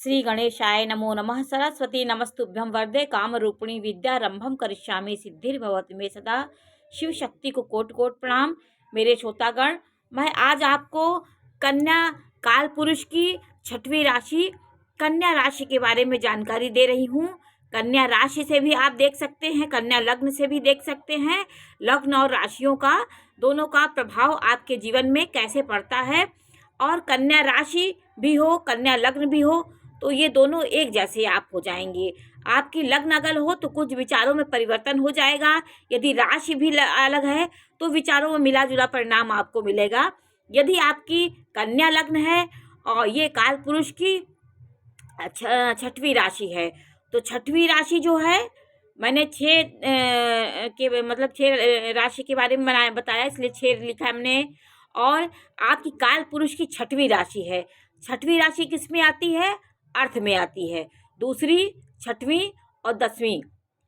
श्री गणेशाय नमो नमः। सरस्वती नमस्तुभ्यं वरदे कामरूपिणी विद्यारंभम करिष्यामि सिद्धिर्भवतु मे सदा। शिव शक्ति को कोटि कोटि प्रणाम। मेरे श्रोतागण, मैं आज आपको कन्या काल पुरुष की छठवीं राशि कन्या राशि के बारे में जानकारी दे रही हूँ। कन्या राशि से भी आप देख सकते हैं, कन्या लग्न से भी देख सकते हैं। लग्न और राशियों का दोनों का प्रभाव आपके जीवन में कैसे पड़ता है। और कन्या राशि भी हो, कन्या लग्न भी हो, तो ये दोनों एक जैसे आप हो जाएंगे। आपकी लग्न अगर हो तो कुछ विचारों में परिवर्तन हो जाएगा। यदि राशि भी अलग है तो विचारों में मिला जुला परिणाम आपको मिलेगा। यदि आपकी कन्या लग्न है और ये काल पुरुष की छठवीं राशि है, तो छठवीं राशि जो है, मैंने छह राशि के बारे में बताया, इसलिए छह लिखा है हमने। और आपकी काल पुरुष की छठवीं राशि है। छठवीं राशि किस में आती है? अर्थ में आती है। दूसरी, छठवीं और 10वीं।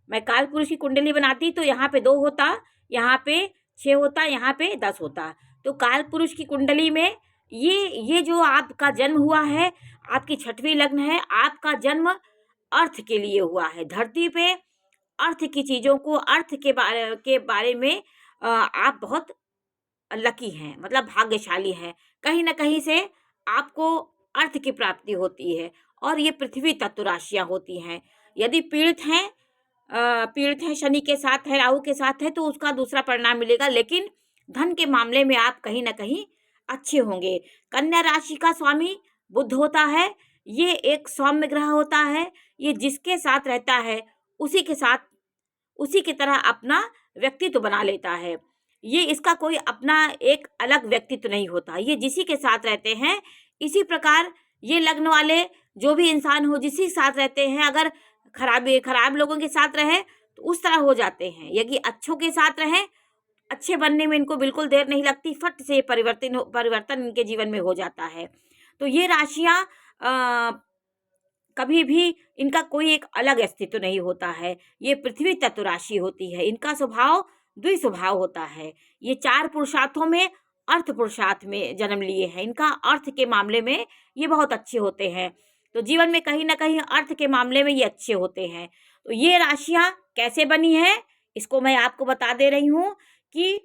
मैं काल पुरुष की कुंडली बनाती तो यहाँ पे 2 होता, यहाँ पे 6 होता, यहाँ पे 10 होता। तो काल पुरुष की कुंडली में ये जो आपका जन्म हुआ है, आपकी छठवीं लग्न है, आपका जन्म अर्थ के लिए हुआ है। धरती पे अर्थ की चीज़ों को, अर्थ के बारे में आप बहुत लकी हैं, मतलब भाग्यशाली हैं। कहीं ना कहीं से आपको अर्थ की प्राप्ति होती है। और ये पृथ्वी तत्व राशियाँ होती हैं। यदि पीड़ित हैं, शनि के साथ है, राहु के साथ है, तो उसका दूसरा परिणाम मिलेगा। लेकिन धन के मामले में आप कहीं ना कहीं अच्छे होंगे। कन्या राशि का स्वामी बुध होता है। ये एक सौम्य ग्रह होता है। ये जिसके साथ रहता है उसी की तरह अपना व्यक्तित्व बना लेता है। ये इसका कोई अपना एक अलग व्यक्तित्व नहीं होता। ये जिसी के साथ रहते हैं, इसी प्रकार ये लग्न वाले जो भी इंसान हो, जिसी के साथ रहते हैं, अगर खराब लोगों के साथ रहे तो उस तरह हो जाते हैं। यदि अच्छों के साथ रहे, अच्छे बनने में इनको बिल्कुल देर नहीं लगती, फट से परिवर्तन इनके जीवन में हो जाता है। तो ये राशियाँ कभी भी इनका कोई एक अलग अस्तित्व नहीं होता है। ये पृथ्वी तत्व राशि होती है। इनका स्वभाव द्विस्वभाव होता है। ये 4 पुरुषार्थों में अर्थ पुरुषार्थ में जन्म लिए हैं। इनका अर्थ के मामले में ये बहुत अच्छे होते हैं। तो जीवन में कहीं ना कहीं अर्थ के मामले में ये अच्छे होते हैं। तो ये राशियाँ कैसे बनी है, इसको मैं आपको बता दे रही हूँ कि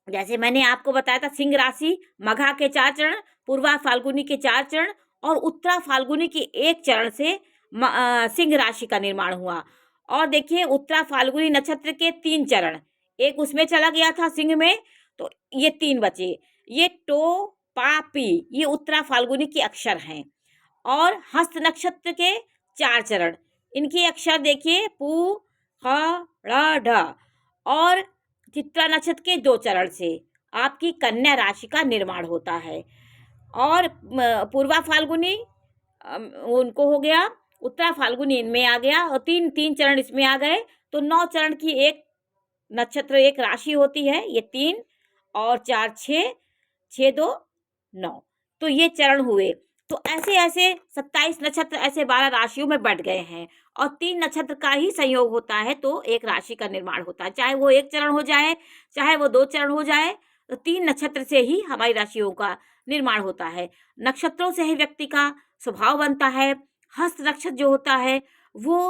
जैसे मैंने आपको बताया था, सिंह राशि, मघा के 4 चरण, पूर्वा फाल्गुनी के 4 चरण और उत्तरा फाल्गुनी के 1 चरण से सिंह राशि का निर्माण हुआ। और देखिए, उत्तरा फाल्गुनी नक्षत्र के 3 चरण, एक उसमें चला गया था सिंह में, तो ये 3 बचे। ये टो, पा, पी, ये उत्तरा फाल्गुनी के अक्षर हैं। और हस्त नक्षत्र के 4 चरण, इनके अक्षर देखिए, पू, ह, ड़, ढ। और चित्रा नक्षत्र के 2 चरण से आपकी कन्या राशि का निर्माण होता है। और पूर्वा फाल्गुनी उनको हो गया, उत्तरा फाल्गुनी इनमें आ गया, और 3 चरण इसमें आ गए। तो 9 चरण की एक नक्षत्र, एक राशि होती है। ये 3 और 4, 6, 6, 2, 9, तो ये चरण हुए। तो ऐसे ऐसे 27 नक्षत्र ऐसे 12 राशियों में बढ़ गए हैं। और 3 नक्षत्र का ही संयोग होता है तो एक राशि का निर्माण होता है। चाहे वो 1 चरण हो जाए, चाहे वो 2 चरण हो जाए, तो 3 नक्षत्र से ही हमारी राशियों का निर्माण होता है। नक्षत्रों से ही व्यक्ति का स्वभाव बनता है। हस्त नक्षत्र जो होता है वो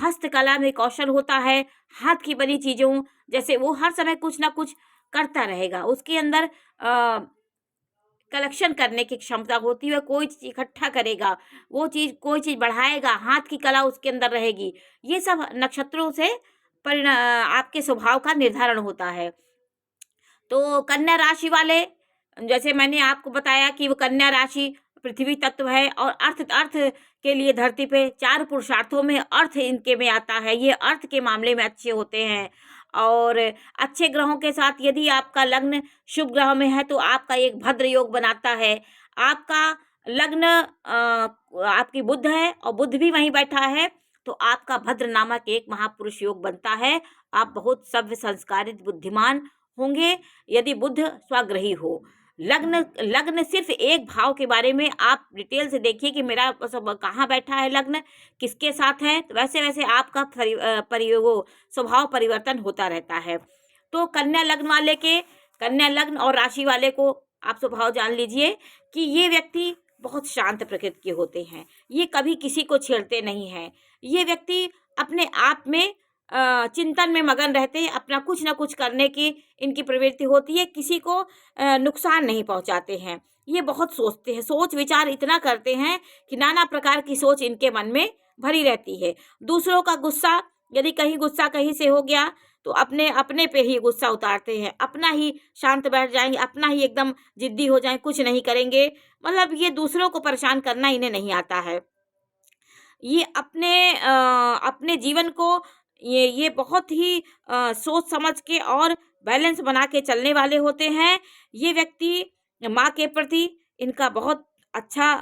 हस्तकला में कौशल होता है। हाथ की बनी चीज़ों, जैसे वो हर समय कुछ ना कुछ करता रहेगा, उसके अंदर कलेक्शन करने की क्षमता होती है। कोई चीज़ इकट्ठा करेगा, वो चीज़ कोई चीज़ बढ़ाएगा, हाथ की कला उसके अंदर रहेगी। ये सब नक्षत्रों से आपके स्वभाव का निर्धारण होता है। तो कन्या राशि वाले, जैसे मैंने आपको बताया कि वो कन्या राशि पृथ्वी तत्व है। और अर्थ के लिए धरती पे 4 पुरुषार्थों में अर्थ इनके में आता है। ये अर्थ के मामले में अच्छे होते हैं। और अच्छे ग्रहों के साथ यदि आपका लग्न शुभ ग्रह में है तो आपका एक भद्र योग बनाता है। आपका लग्न आपकी बुध है और बुध भी वहीं बैठा है, तो आपका भद्र नामक एक महापुरुष योग बनता है। आप बहुत सभ्य, संस्कारित, बुद्धिमान होंगे यदि बुध स्वग्रही हो। लग्न सिर्फ एक भाव के बारे में आप डिटेल से देखिए कि मेरा कहाँ बैठा है लग्न, किसके साथ है, तो वैसे वैसे आपका स्वभाव परिवर्तन होता रहता है। तो कन्या लग्न और राशि वाले को आप स्वभाव जान लीजिए कि ये व्यक्ति बहुत शांत प्रकृति के होते हैं। ये कभी किसी को छेड़ते नहीं हैं। ये व्यक्ति अपने आप में चिंतन में मगन रहते हैं, अपना कुछ ना कुछ करने की इनकी प्रवृत्ति होती है, किसी को नुकसान नहीं पहुंचाते हैं। ये बहुत सोचते हैं, सोच विचार इतना करते हैं कि नाना प्रकार की सोच इनके मन में भरी रहती है। दूसरों का गुस्सा, यदि कहीं गुस्सा कहीं से हो गया तो अपने अपने पे ही गुस्सा उतारते हैं, अपना ही शांत बैठ जाएंगे, अपना ही एकदम जिद्दी हो जाएं, कुछ नहीं करेंगे। मतलब ये दूसरों को परेशान करना इन्हें नहीं आता है। ये अपने जीवन को ये बहुत ही सोच समझ के और बैलेंस बना के चलने वाले होते हैं। ये व्यक्ति माँ के प्रति इनका बहुत अच्छा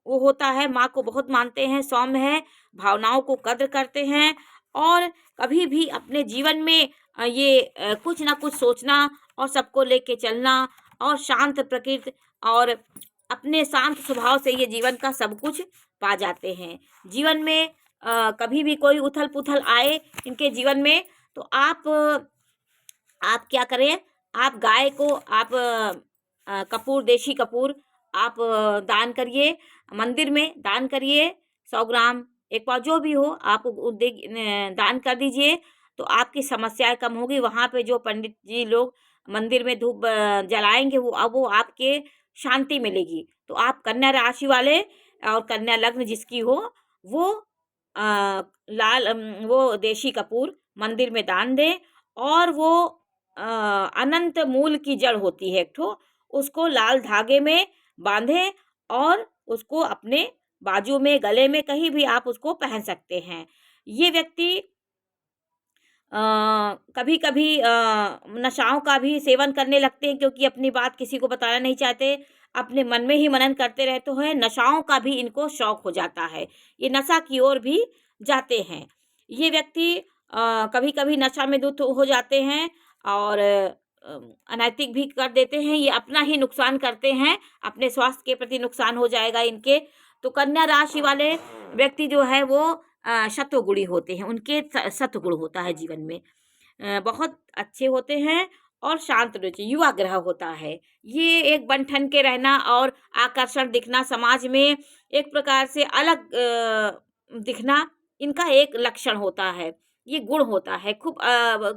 वो होता है, माँ को बहुत मानते हैं, सौम्य है, भावनाओं को कद्र करते हैं और कभी भी अपने जीवन में कुछ ना कुछ सोचना और सबको लेके चलना और शांत प्रकृति और अपने शांत स्वभाव से ये जीवन का सब कुछ पा जाते हैं। जीवन में कभी भी कोई उथल-पुथल आए इनके जीवन में तो आप क्या करें, आप गाय को आप कपूर, देशी कपूर आप दान करिए, मंदिर में दान करिए, 100 ग्राम, 1 पाव जो भी हो आप दान कर दीजिए तो आपकी समस्याएं कम होगी। वहाँ पे जो पंडित जी लोग मंदिर में धूप जलाएंगे वो आपके शांति मिलेगी। तो आप कन्या राशि वाले और कन्या लग्न जिसकी हो वो वो देशी कपूर मंदिर में दान दें और वो अनंत मूल की जड़ होती है एक ठो, उसको लाल धागे में बांधें और उसको अपने बाजू में, गले में, कहीं भी आप उसको पहन सकते हैं। ये व्यक्ति कभी कभी नशाओं का भी सेवन करने लगते हैं क्योंकि अपनी बात किसी को बताना नहीं चाहते, अपने मन में ही मनन करते रहते हैं। नशाओं का भी इनको शौक हो जाता है, ये नशा की ओर भी जाते हैं। ये व्यक्ति कभी कभी नशा में धुत हो जाते हैं और अनैतिक भी कर देते हैं, ये अपना ही नुकसान करते हैं, अपने स्वास्थ्य के प्रति नुकसान हो जाएगा इनके। तो कन्या राशि वाले व्यक्ति जो है वो सत्वगुणी होते हैं, उनके सत्वगुण होता है जीवन में, बहुत अच्छे होते हैं और शांत रुचि, युवा ग्रह होता है। ये एक बन ठन के रहना और आकर्षण दिखना, समाज में एक प्रकार से अलग दिखना इनका एक लक्षण होता है, ये गुण होता है। खूब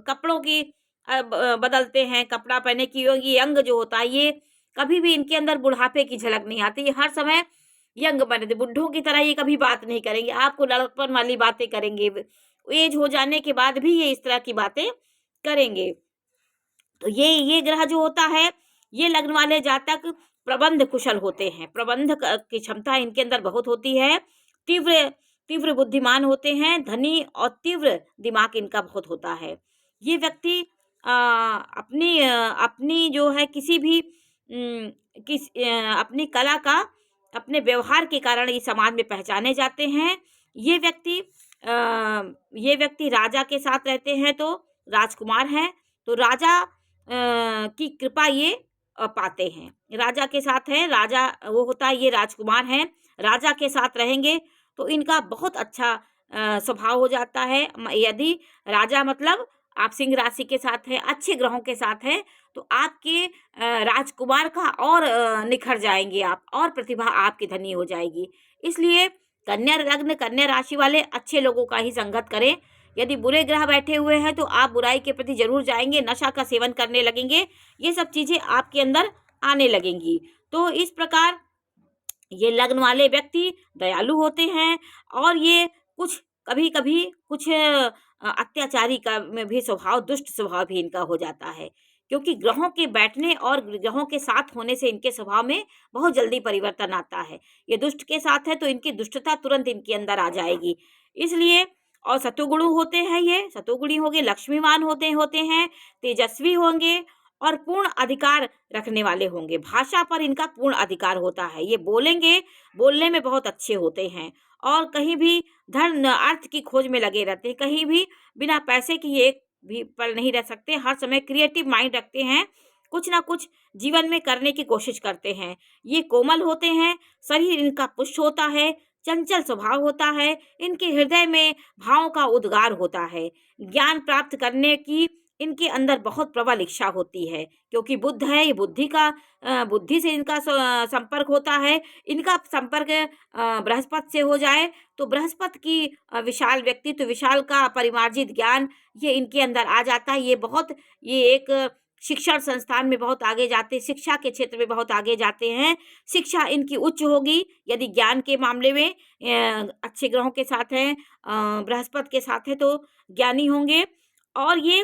कपड़ों की बदलते हैं, कपड़ा पहने की ये अंग जो होता है ये कभी भी इनके अंदर बुढ़ापे की झलक नहीं आती, ये हर समय यंग बने थे। बुड्ढों की तरह ये कभी बात नहीं करेंगे, आपको लड़कपन वाली बातें करेंगे, एज हो जाने के बाद भी ये इस तरह की बातें करेंगे। तो ये ग्रह जो होता है, ये लग्न वाले जातक प्रबंध कुशल होते हैं, प्रबंध की क्षमता इनके अंदर बहुत होती है, तीव्र तीव्र बुद्धिमान होते हैं, धनी और तीव्र दिमाग इनका बहुत होता है। ये व्यक्ति अपनी जो है किसी भी अपनी कला का अपने व्यवहार के कारण ये समाज में पहचाने जाते हैं। ये व्यक्ति राजा के साथ रहते हैं तो राजकुमार हैं, तो राजा की कृपा ये पाते हैं। राजा के साथ हैं, राजा वो होता है, ये राजकुमार हैं, राजा के साथ रहेंगे तो इनका बहुत अच्छा स्वभाव हो जाता है। यदि राजा मतलब आप सिंह राशि के साथ हैं, अच्छे ग्रहों के साथ हैं तो आपके राजकुमार का और निखर जाएंगे आप, और प्रतिभा आपकी धनी हो जाएगी। इसलिए कन्या लग्न, कन्या राशि वाले अच्छे लोगों का ही संगत करें। यदि बुरे ग्रह बैठे हुए हैं तो आप बुराई के प्रति जरूर जाएंगे, नशा का सेवन करने लगेंगे, ये सब चीज़ें आपके अंदर आने लगेंगी। तो इस प्रकार ये लग्न वाले व्यक्ति दयालु होते हैं और ये कभी कभी कुछ अत्याचारी का में भी स्वभाव, दुष्ट स्वभाव भी इनका हो जाता है, क्योंकि ग्रहों के बैठने और ग्रहों के साथ होने से इनके स्वभाव में बहुत जल्दी परिवर्तन आता है। ये दुष्ट के साथ है तो इनकी दुष्टता तुरंत इनके अंदर आ जाएगी। इसलिए और सतुगुणु होते हैं, ये सतुगुणी होंगे, लक्ष्मीवान होते हैं, तेजस्वी होंगे और पूर्ण अधिकार रखने वाले होंगे। भाषा पर इनका पूर्ण अधिकार होता है, ये बोलने में बहुत अच्छे होते हैं और कहीं भी धन अर्थ की खोज में लगे रहते हैं, कहीं भी बिना पैसे की एक भी पल नहीं रह सकते, हर समय क्रिएटिव माइंड रखते हैं, कुछ ना कुछ जीवन में करने की कोशिश करते हैं। ये कोमल होते हैं, शरीर इनका पुष्ट होता है, चंचल स्वभाव होता है, इनके हृदय में भावों का उद्गार होता है, ज्ञान प्राप्त करने की इनके अंदर बहुत प्रबल इच्छा होती है, क्योंकि बुध है, ये बुद्धि से इनका संपर्क होता है। इनका संपर्क बृहस्पति से हो जाए तो बृहस्पति की विशाल व्यक्तित्व, विशाल का परिमार्जित ज्ञान ये इनके अंदर आ जाता है। ये एक शिक्षण संस्थान में बहुत आगे जाते, शिक्षा के क्षेत्र में बहुत आगे जाते हैं। शिक्षा इनकी उच्च होगी यदि ज्ञान के मामले में अच्छे ग्रहों के साथ हैं, बृहस्पति के साथ है तो ज्ञानी होंगे। और ये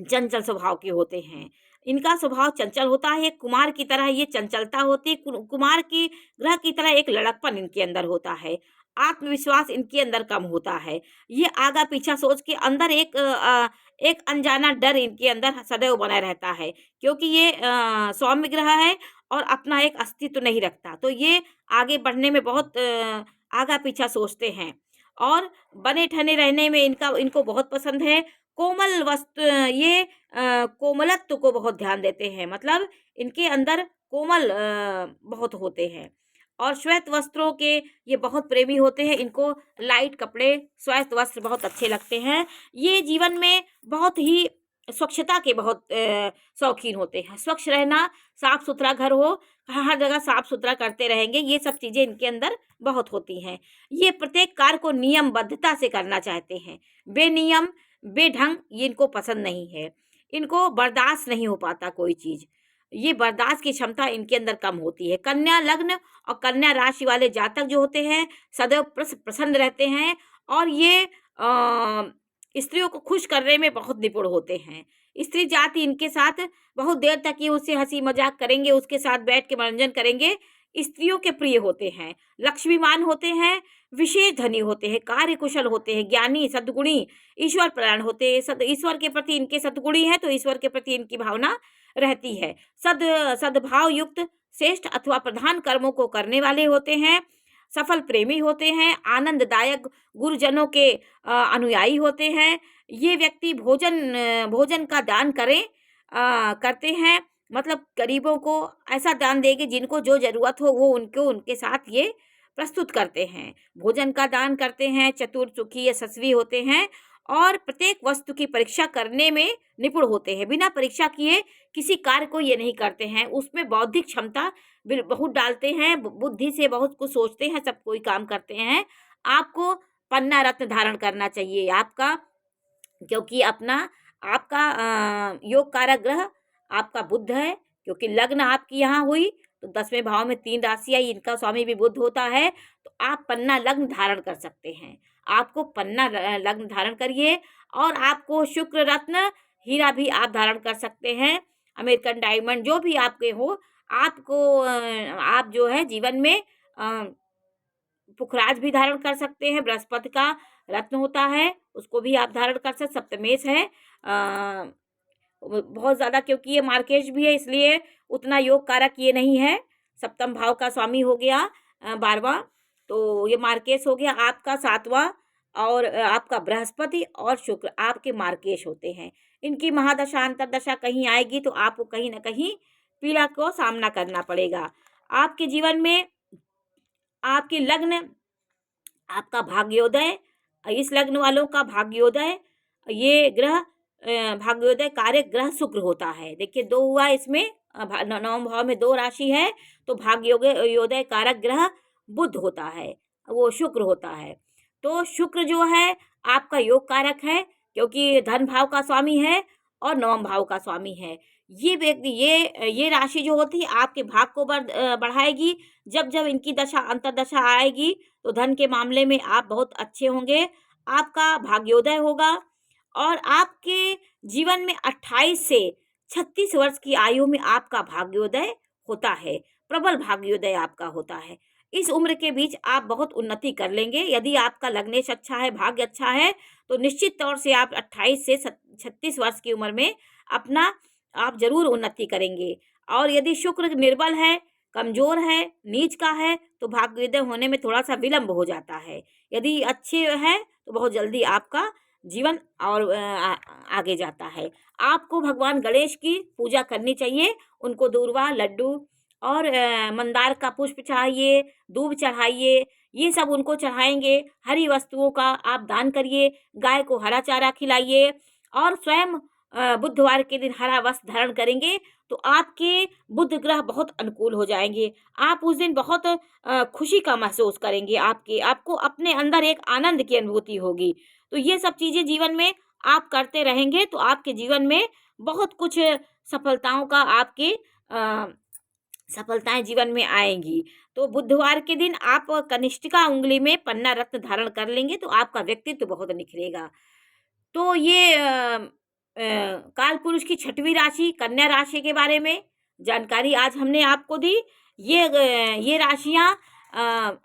चंचल स्वभाव के होते हैं। इनका स्वभाव चंचल होता है, कुमार की तरह ये चंचलता होती है, कुमार की ग्रह की तरह एक लड़कपन इनके अंदर होता है, आत्मविश्वास इनके अंदर कम होता है। ये आगा पीछा सोच के अंदर एक अनजाना डर इनके अंदर सदैव बना रहता है, क्योंकि ये सौम्य ग्रह है और अपना एक अस्तित्व नहीं रखता, तो ये आगे बढ़ने में बहुत आगा पीछा सोचते हैं और बने ठने रहने में इनको बहुत पसंद है। कोमल वस्तु ये कोमलत्व को बहुत ध्यान देते हैं, मतलब इनके अंदर कोमल बहुत होते हैं और श्वेत वस्त्रों के ये बहुत प्रेमी होते हैं। इनको लाइट कपड़े, श्वेत वस्त्र बहुत अच्छे लगते हैं। ये जीवन में बहुत ही स्वच्छता के बहुत शौकीन होते हैं। स्वच्छ रहना, साफ सुथरा घर हो, हर जगह साफ सुथरा करते रहेंगे, ये सब चीज़ें इनके अंदर बहुत होती हैं। ये प्रत्येक कार्य को नियमबद्धता से करना चाहते हैं, बेनियम बेढंग ये इनको पसंद नहीं है। इनको बर्दाश्त नहीं हो पाता कोई चीज़, ये बर्दाश्त की क्षमता इनके अंदर कम होती है। कन्या लग्न और कन्या राशि वाले जातक जो होते हैं सदैव प्रसन्न रहते हैं और ये स्त्रियों को खुश करने में बहुत निपुण होते हैं। स्त्री जाति इनके साथ बहुत देर तक ये उससे हंसी मजाक करेंगे, उसके साथ बैठ के मनोरंजन करेंगे। स्त्रियों के प्रिय होते हैं, लक्ष्मीमान होते हैं, विशेष धनी होते हैं, कार्य कुशल होते हैं, ज्ञानी, सद्गुणी, ईश्वर परायण होते हैं। ईश्वर के प्रति इनके सद्गुणी है तो ईश्वर के प्रति इनकी भावना रहती है। सद्भाव युक्त श्रेष्ठ अथवा प्रधान कर्मों को करने वाले होते हैं, सफल प्रेमी होते हैं, आनंददायक गुरुजनों के अनुयायी होते हैं। ये व्यक्ति भोजन का दान करते हैं, मतलब गरीबों को ऐसा दान देंगे जिनको जो ज़रूरत हो वो उनके साथ ये प्रस्तुत करते हैं। भोजन का दान करते हैं, चतुर, सुखी, यशस्वी होते हैं और प्रत्येक वस्तु की परीक्षा करने में निपुण होते हैं। बिना परीक्षा किए किसी कार्य को ये नहीं करते हैं, उसमें बौद्धिक क्षमता बहुत डालते हैं, बुद्धि से बहुत कुछ सोचते हैं, सब कोई काम करते हैं। आपको पन्ना रत्न धारण करना चाहिए आपका, क्योंकि आपका योग कारक ग्रह आपका बुध है, क्योंकि लग्न आपकी यहाँ हुई तो 10वें भाव में 3 राशि आई, इनका स्वामी भी बुध होता है, तो आप पन्ना लग्न धारण कर सकते हैं। आपको पन्ना लग्न धारण करिए और आपको शुक्र रत्न हीरा भी आप धारण कर सकते हैं, अमेरिकन डायमंड जो भी आपके हो। आपको आप जो है जीवन में पुखराज भी धारण कर सकते हैं, बृहस्पति का रत्न होता है उसको भी आप धारण कर सकते। सप्तमेश है बहुत ज़्यादा, क्योंकि ये मार्केश भी है इसलिए उतना योग कारक ये नहीं है। सप्तम भाव का स्वामी हो गया 12वां, तो ये मार्केश हो गया आपका 7वां, और आपका बृहस्पति और शुक्र आपके मार्केश होते हैं। इनकी महादशा अंतरदशा कहीं आएगी तो आपको कहीं ना कहीं पीड़ा को सामना करना पड़ेगा। आपके जीवन में आपके लग्न आपका भाग्योदय, इस लग्न वालों का भाग्योदय, ये ग्रह भाग्योदय कारक ग्रह शुक्र होता है। देखिए 2 हुआ इसमें, 9वें भाव में 2 राशि है तो भाग्योदय कारक ग्रह बुध होता है, वो शुक्र होता है। तो शुक्र जो है आपका योग कारक है, क्योंकि धन भाव का स्वामी है और 9वें भाव का स्वामी है। ये व्यक्ति ये राशि जो होती है आपके भाग को बढ़ाएगी। जब जब इनकी दशा अंतरदशा आएगी तो धन के मामले में आप बहुत अच्छे होंगे, आपका भाग्योदय होगा और आपके जीवन में 28 से 36 वर्ष की आयु में आपका भाग्योदय होता है, प्रबल भाग्योदय आपका होता है। इस उम्र के बीच आप बहुत उन्नति कर लेंगे। यदि आपका लग्नेश अच्छा है, भाग्य अच्छा है, तो निश्चित तौर से आप 28 से 36 वर्ष की उम्र में आप जरूर उन्नति करेंगे। और यदि शुक्र निर्बल है, कमजोर है, नीच का है, तो भाग्योदय होने में थोड़ा सा विलंब हो जाता है। यदि अच्छे है तो बहुत जल्दी आपका जीवन और आगे जाता है। आपको भगवान गणेश की पूजा करनी चाहिए, उनको दूर्वा, लड्डू और मंदार का पुष्प चढ़ाइए, दूब चढ़ाइए, ये सब उनको चढ़ाएंगे। हरी वस्तुओं का आप दान करिए, गाय को हरा चारा खिलाइए और स्वयं बुधवार के दिन हरा वस्त्र धारण करेंगे तो आपके बुध ग्रह बहुत अनुकूल हो जाएंगे। आप उस दिन बहुत खुशी का महसूस करेंगे। आपको अपने अंदर एक आनंद की अनुभूति होगी। तो ये सब चीज़ें जीवन में आप करते रहेंगे तो आपके जीवन में बहुत कुछ सफलताओं का आपके सफलताएं जीवन में आएंगी। तो बुधवार के दिन आप कनिष्ठिका उंगली में पन्ना रत्न धारण कर लेंगे तो आपका व्यक्तित्व बहुत निखरेगा। तो ये काल पुरुष की छठवीं राशि कन्या राशि के बारे में जानकारी आज हमने आपको दी। ये राशियां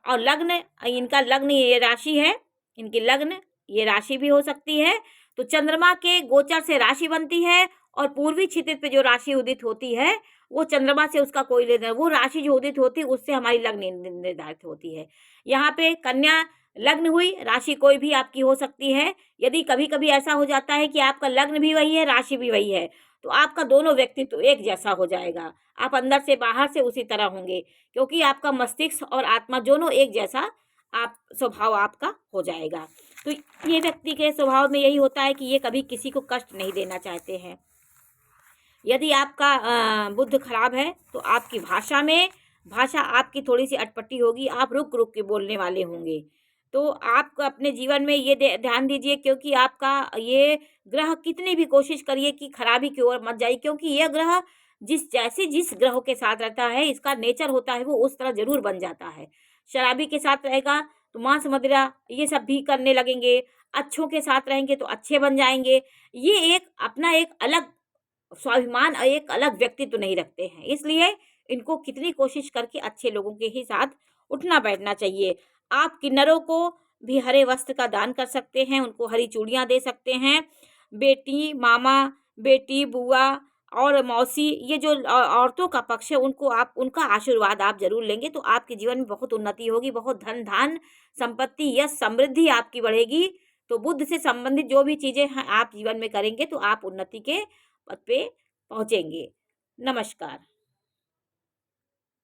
और लग्न, इनका लग्न ये राशि है, इनकी लग्न ये राशि भी हो सकती है। तो चंद्रमा के गोचर से राशि बनती है और पूर्वी क्षितिज पे जो राशि उदित होती है वो चंद्रमा से उसका कोई लेना, वो राशि जो उदित होती है उससे हमारी लग्न निर्धारित होती है। यहाँ पे कन्या लग्न हुई, राशि कोई भी आपकी हो सकती है। यदि कभी कभी ऐसा हो जाता है कि आपका लग्न भी वही है, राशि भी वही है, तो आपका दोनों व्यक्तित्व एक जैसा हो जाएगा। आप अंदर से बाहर से उसी तरह होंगे, क्योंकि आपका मस्तिष्क और आत्मा दोनों एक जैसा आप स्वभाव आपका हो जाएगा। तो ये व्यक्ति के स्वभाव में यही होता है कि ये कभी किसी को कष्ट नहीं देना चाहते हैं। यदि आपका बुध खराब है तो आपकी भाषा आपकी थोड़ी सी अटपटी होगी, आप रुक रुक के बोलने वाले होंगे। तो आप अपने जीवन में ये ध्यान दीजिए, क्योंकि आपका ये ग्रह कितनी भी कोशिश करिए कि खराबी की ओर मत जाइए, क्योंकि यह ग्रह जिस ग्रहों के साथ रहता है इसका नेचर होता है वो उस तरह जरूर बन जाता है। शराबी के साथ रहेगा तो मांस मदिरा ये सब भी करने लगेंगे, अच्छों के साथ रहेंगे तो अच्छे बन जाएंगे। ये एक अपना एक अलग स्वाभिमान और एक अलग व्यक्तित्व नहीं रखते हैं, इसलिए इनको कितनी कोशिश करके अच्छे लोगों के ही साथ उठना बैठना चाहिए। आप किन्नरों को भी हरे वस्त्र का दान कर सकते हैं, उनको हरी चूड़ियाँ दे सकते हैं। बेटी, मामा, बेटी, बुआ और मौसी, ये जो औरतों का पक्ष है उनका आशीर्वाद आप जरूर लेंगे तो आपके जीवन में बहुत उन्नति होगी, बहुत धन धान संपत्ति यश समृद्धि आपकी बढ़ेगी। तो बुद्ध से संबंधित जो भी चीज़ें हैं आप जीवन में करेंगे तो आप उन्नति के पद पे पहुँचेंगे। नमस्कार।